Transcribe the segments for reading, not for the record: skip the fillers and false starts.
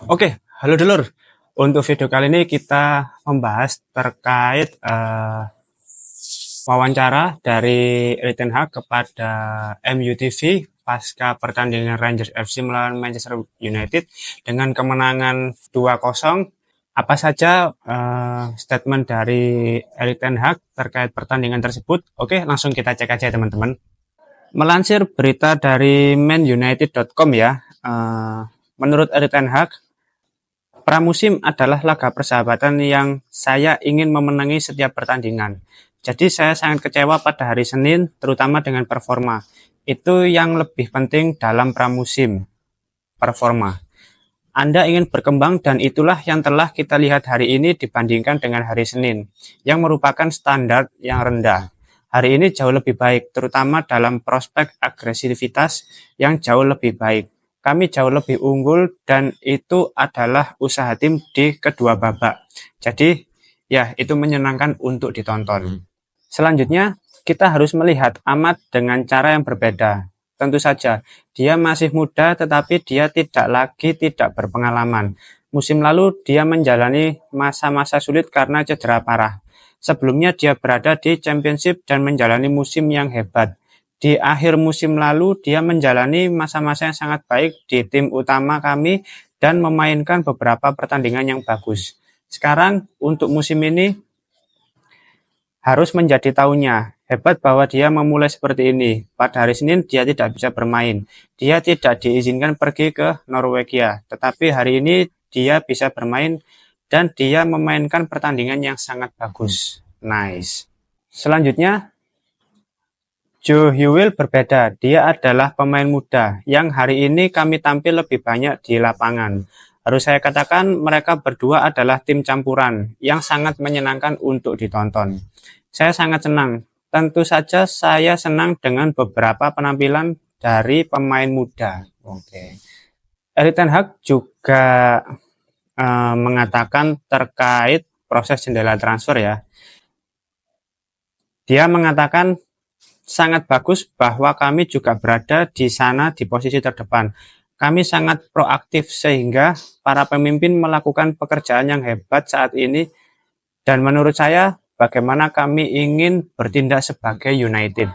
Oke, halo dulur. Untuk video kali ini kita membahas terkait wawancara dari Erik ten Hag kepada MUTV pasca pertandingan Rangers FC melawan Manchester United dengan kemenangan 2-0. Apa saja statement dari Erik ten Hag terkait pertandingan tersebut? Oke, langsung kita cek aja teman-teman. Melansir berita dari manunited.com ya, menurut Erik ten Hag, pramusim adalah laga persahabatan yang saya ingin memenangi setiap pertandingan. Jadi saya sangat kecewa pada hari Senin, terutama dengan performa. Itu yang lebih penting dalam pramusim, performa. Anda ingin berkembang dan itulah yang telah kita lihat hari ini dibandingkan dengan hari Senin, yang merupakan standar yang rendah. Hari ini jauh lebih baik, terutama dalam prospek agresivitas yang jauh lebih baik. Kami jauh lebih unggul dan itu adalah usaha tim di kedua babak. Jadi ya itu menyenangkan untuk ditonton. Selanjutnya kita harus melihat Ahmad dengan cara yang berbeda. Tentu saja dia masih muda tetapi dia tidak berpengalaman. Musim lalu dia menjalani masa-masa sulit karena cedera parah. Sebelumnya dia berada di Championship dan menjalani musim yang hebat. Di akhir musim lalu dia menjalani masa-masa yang sangat baik di tim utama kami dan memainkan beberapa pertandingan yang bagus. Sekarang untuk musim ini harus menjadi tahunnya. Hebat bahwa dia memulai seperti ini. Pada hari Senin dia tidak bisa bermain. Dia tidak diizinkan pergi ke Norwegia. Tetapi hari ini dia bisa bermain dan dia memainkan pertandingan yang sangat bagus. Nice. Selanjutnya Joe Hewell berbeda, dia adalah pemain muda yang hari ini kami tampil lebih banyak di lapangan. Harus saya katakan mereka berdua adalah tim campuran yang sangat menyenangkan untuk ditonton. Saya sangat senang, tentu saja saya senang dengan beberapa penampilan dari pemain muda. Oke. Erik ten Hag juga mengatakan terkait proses jendela transfer ya. Dia mengatakan sangat bagus bahwa kami juga berada di sana di posisi terdepan. Kami sangat proaktif sehingga para pemimpin melakukan pekerjaan yang hebat saat ini dan menurut saya bagaimana kami ingin bertindak sebagai United.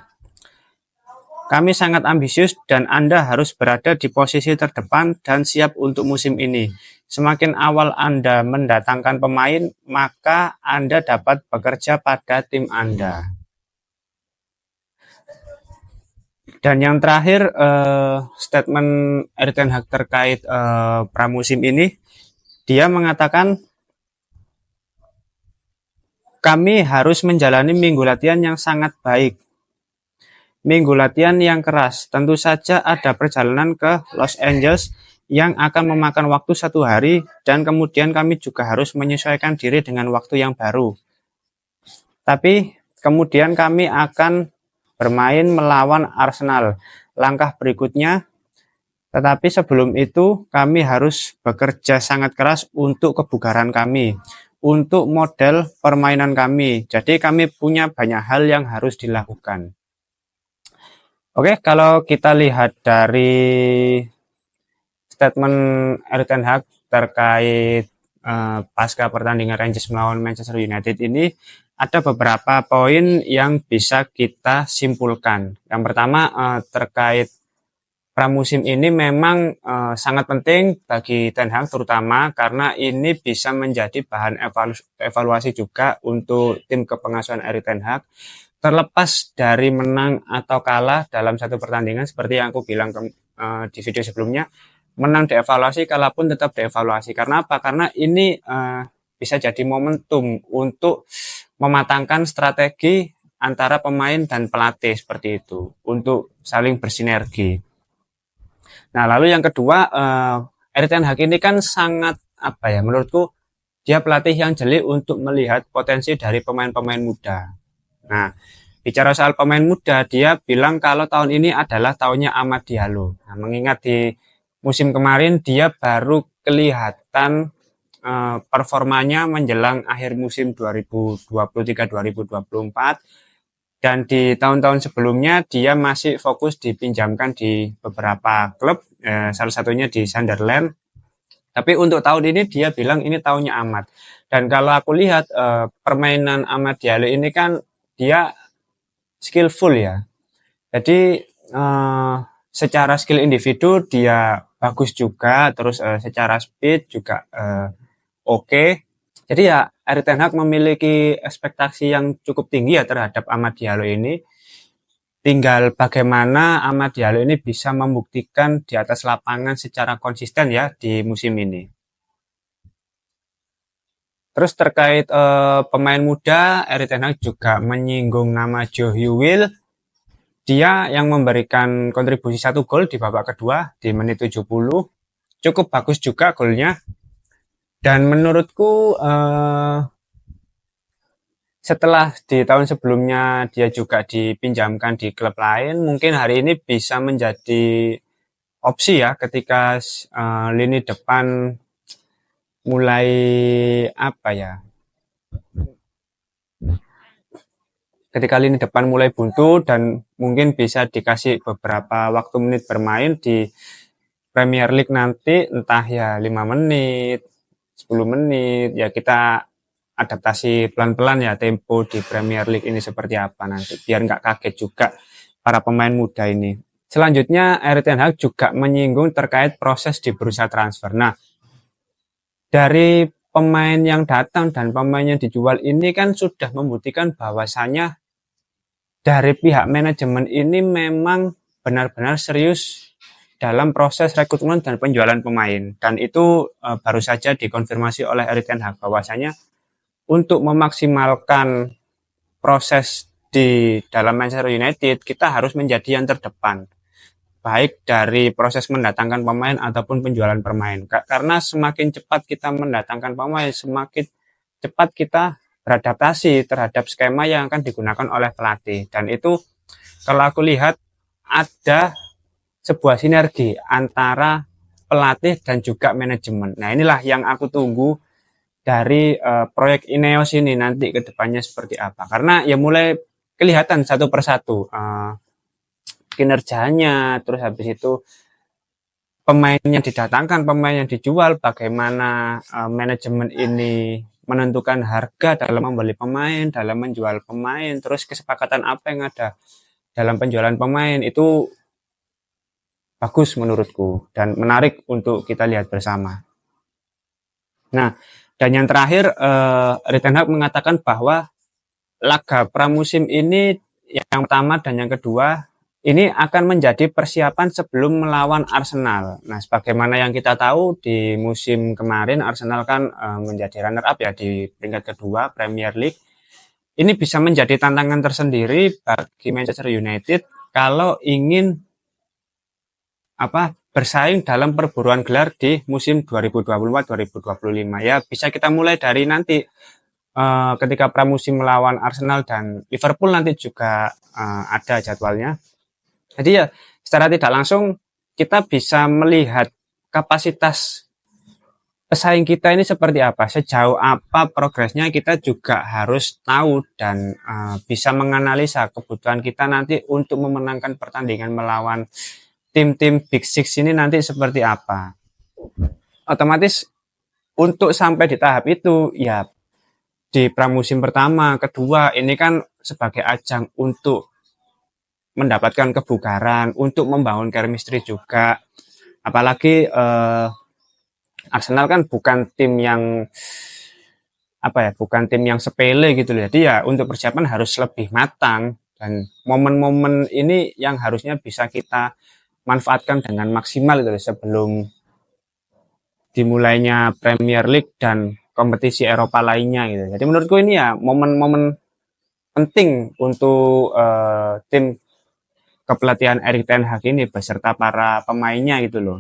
Kami sangat ambisius dan Anda harus berada di posisi terdepan dan siap untuk musim ini. Semakin awal Anda mendatangkan pemain, maka Anda dapat bekerja pada tim Anda. Dan yang terakhir statement Erik ten Hag terkait pramusim ini, dia mengatakan kami harus menjalani minggu latihan yang sangat baik, minggu latihan yang keras. Tentu saja ada perjalanan ke Los Angeles yang akan memakan waktu 1 hari dan kemudian kami juga harus menyesuaikan diri dengan waktu yang baru. Tapi kemudian kami akan bermain melawan Arsenal. Langkah berikutnya, tetapi sebelum itu kami harus bekerja sangat keras untuk kebugaran kami, untuk model permainan kami. Jadi kami punya banyak hal yang harus dilakukan. Oke, kalau kita lihat dari statement Erik ten Hag terkait pasca pertandingan Rangers melawan Manchester United ini, ada beberapa poin yang bisa kita simpulkan. Yang pertama terkait pramusim ini memang sangat penting bagi ten Hag terutama karena ini bisa menjadi bahan evaluasi juga untuk tim kepengasuhan Erik ten Hag. Terlepas dari menang atau kalah dalam satu pertandingan seperti yang aku bilang di video sebelumnya, menang dievaluasi, kalah pun tetap dievaluasi. Karena apa? Karena ini bisa jadi momentum untuk mematangkan strategi antara pemain dan pelatih seperti itu untuk saling bersinergi. Nah, lalu yang kedua, Erik ten Hag ini kan sangat menurutku dia pelatih yang jeli untuk melihat potensi dari pemain-pemain muda. Nah, bicara soal pemain muda, dia bilang kalau tahun ini adalah tahunnya Amad Diallo. Nah, mengingat di musim kemarin dia baru kelihatan performanya menjelang akhir musim 2023-2024 dan di tahun-tahun sebelumnya dia masih fokus dipinjamkan di beberapa klub, salah satunya di Sunderland. Tapi untuk tahun ini dia bilang ini tahunnya Ahmad. Dan kalau aku lihat permainan Ahmad Diallo ini kan dia skillful ya. Jadi secara skill individu dia bagus juga, terus secara speed juga oke. Jadi ya Erik ten Hag memiliki ekspektasi yang cukup tinggi ya terhadap Amad Diallo ini. Tinggal bagaimana Amad Diallo ini bisa membuktikan di atas lapangan secara konsisten ya di musim ini. Terus terkait pemain muda, Erik ten Hag juga menyinggung nama Jo Hewitt. Dia yang memberikan kontribusi 1 gol di babak kedua di menit 70. Cukup bagus juga golnya. Dan menurutku setelah di tahun sebelumnya dia juga dipinjamkan di klub lain, mungkin hari ini bisa menjadi opsi ya ketika lini depan mulai apa ya? Ketika lini depan mulai buntu dan mungkin bisa dikasih beberapa waktu menit bermain di Premier League nanti, entah ya 5 menit, 10 menit, ya kita adaptasi pelan-pelan ya tempo di Premier League ini seperti apa nanti, biar nggak kaget juga para pemain muda ini. Selanjutnya, Erik ten Hag juga menyinggung terkait proses di bursa transfer. Nah, dari pemain yang datang dan pemain yang dijual ini kan sudah membuktikan bahwasannya dari pihak manajemen ini memang benar-benar serius dalam proses rekrutmen dan penjualan pemain. Dan itu baru saja dikonfirmasi oleh Erik ten Hag bahwasanya untuk memaksimalkan proses di dalam Manchester United, kita harus menjadi yang terdepan. Baik dari proses mendatangkan pemain ataupun penjualan pemain. Karena semakin cepat kita mendatangkan pemain, semakin cepat kita beradaptasi terhadap skema yang akan digunakan oleh pelatih. Dan itu kalau aku lihat ada sebuah sinergi antara pelatih dan juga manajemen. Nah inilah yang aku tunggu dari proyek Ineos ini nanti ke depannya seperti apa. Karena ya mulai kelihatan satu persatu kinerjanya, terus habis itu pemain yang didatangkan, pemain yang dijual, bagaimana manajemen ini menentukan harga dalam membeli pemain, dalam menjual pemain, terus kesepakatan apa yang ada dalam penjualan pemain itu bagus menurutku dan menarik untuk kita lihat bersama. Nah, dan yang terakhir, Erik ten Hag mengatakan bahwa laga pramusim ini yang pertama dan yang kedua ini akan menjadi persiapan sebelum melawan Arsenal. Nah, sebagaimana yang kita tahu di musim kemarin Arsenal kan menjadi runner up ya di peringkat kedua Premier League. Ini bisa menjadi tantangan tersendiri bagi Manchester United kalau ingin bersaing dalam perburuan gelar di musim 2024-2025. Ya, bisa kita mulai dari nanti ketika pramusim melawan Arsenal dan Liverpool nanti juga ada jadwalnya. Jadi ya secara tidak langsung kita bisa melihat kapasitas pesaing kita ini seperti apa, sejauh apa progresnya kita juga harus tahu dan bisa menganalisa kebutuhan kita nanti untuk memenangkan pertandingan melawan tim-tim Big Six ini nanti seperti apa. Otomatis untuk sampai di tahap itu ya di pramusim pertama, kedua ini kan sebagai ajang untuk mendapatkan kebugaran, untuk membangun chemistry juga. Apalagi Arsenal kan bukan tim yang bukan tim yang sepele gitu loh. Jadi ya untuk persiapan harus lebih matang dan momen-momen ini yang harusnya bisa kita manfaatkan dengan maksimal gitu loh, sebelum dimulainya Premier League dan kompetisi Eropa lainnya gitu. Jadi menurutku ini ya momen-momen penting untuk tim kepelatihan Erik ten Hag ini beserta para pemainnya gitu loh.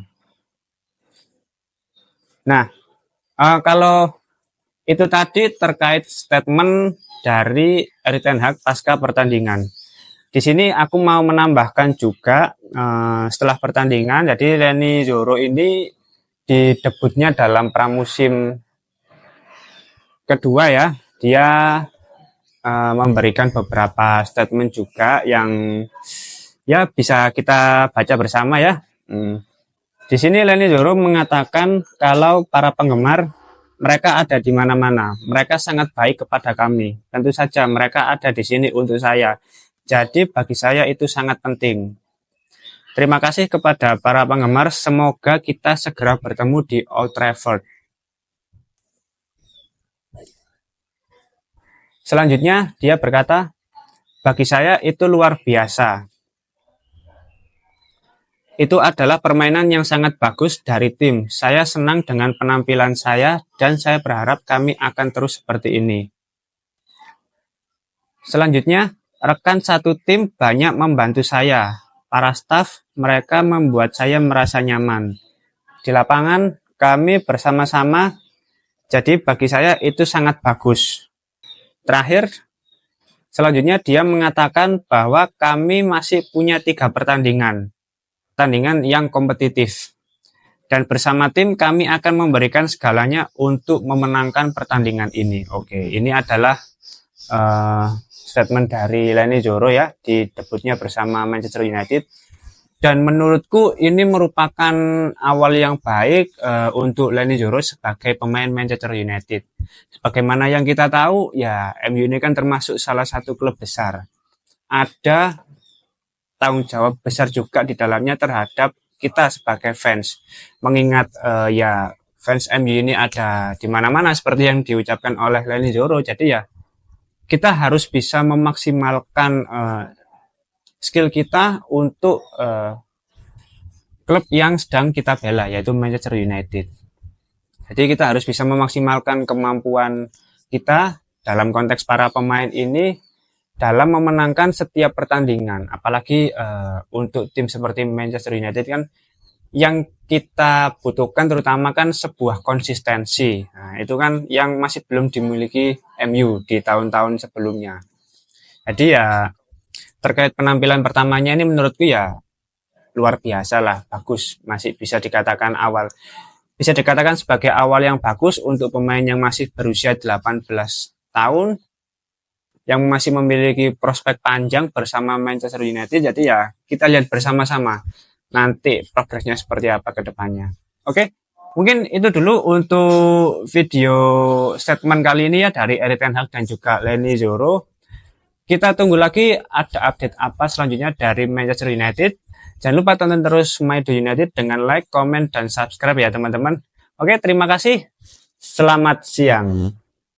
Nah, kalau itu tadi terkait statement dari Erik ten Hag pasca pertandingan. Di sini aku mau menambahkan juga setelah pertandingan, jadi Leny Yoro ini di debutnya dalam pramusim kedua ya, dia memberikan beberapa statement juga yang ya bisa kita baca bersama ya. Di sini Leny Yoro mengatakan kalau para penggemar mereka ada di mana-mana. Mereka sangat baik kepada kami. Tentu saja mereka ada di sini untuk saya. Jadi bagi saya itu sangat penting. Terima kasih kepada para penggemar. Semoga kita segera bertemu di Old Trafford. Selanjutnya dia berkata, bagi saya itu luar biasa. Itu adalah permainan yang sangat bagus dari tim. Saya senang dengan penampilan saya dan saya berharap kami akan terus seperti ini. Selanjutnya, rekan satu tim banyak membantu saya. Para staf, mereka membuat saya merasa nyaman. Di lapangan, kami bersama-sama, jadi bagi saya itu sangat bagus. Terakhir, selanjutnya dia mengatakan bahwa kami masih punya 3 pertandingan yang kompetitif. Dan bersama tim kami akan memberikan segalanya untuk memenangkan pertandingan ini. Oke, ini adalah statement dari Leny Yoro ya di debutnya bersama Manchester United. Dan menurutku ini merupakan awal yang baik untuk Leny Yoro sebagai pemain Manchester United. Sebagaimana yang kita tahu ya, MU ini kan termasuk salah satu klub besar. Ada tanggung jawab besar juga di dalamnya terhadap kita sebagai fans. Mengingat ya fans MU ini ada di mana-mana seperti yang diucapkan oleh Leny Yoro. Jadi ya kita harus bisa memaksimalkan skill kita untuk klub yang sedang kita bela, yaitu Manchester United. Jadi kita harus bisa memaksimalkan kemampuan kita dalam konteks para pemain ini dalam memenangkan setiap pertandingan. Apalagi untuk tim seperti Manchester United kan yang kita butuhkan terutama kan sebuah konsistensi. Nah, itu kan yang masih belum dimiliki MU di tahun-tahun sebelumnya. Jadi ya terkait penampilan pertamanya ini menurutku ya luar biasa lah, bagus, masih bisa dikatakan sebagai awal yang bagus untuk pemain yang masih berusia 18 tahun yang masih memiliki prospek panjang bersama Manchester United. Jadi ya kita lihat bersama-sama nanti progresnya seperti apa ke depannya. Oke, mungkin itu dulu untuk video statement kali ini ya dari Erik ten Hag dan juga Leny Yoro. Kita tunggu lagi ada update apa selanjutnya dari Manchester United. Jangan lupa tonton terus My Do United dengan like, comment, dan subscribe ya teman-teman. Oke, terima kasih. Selamat siang.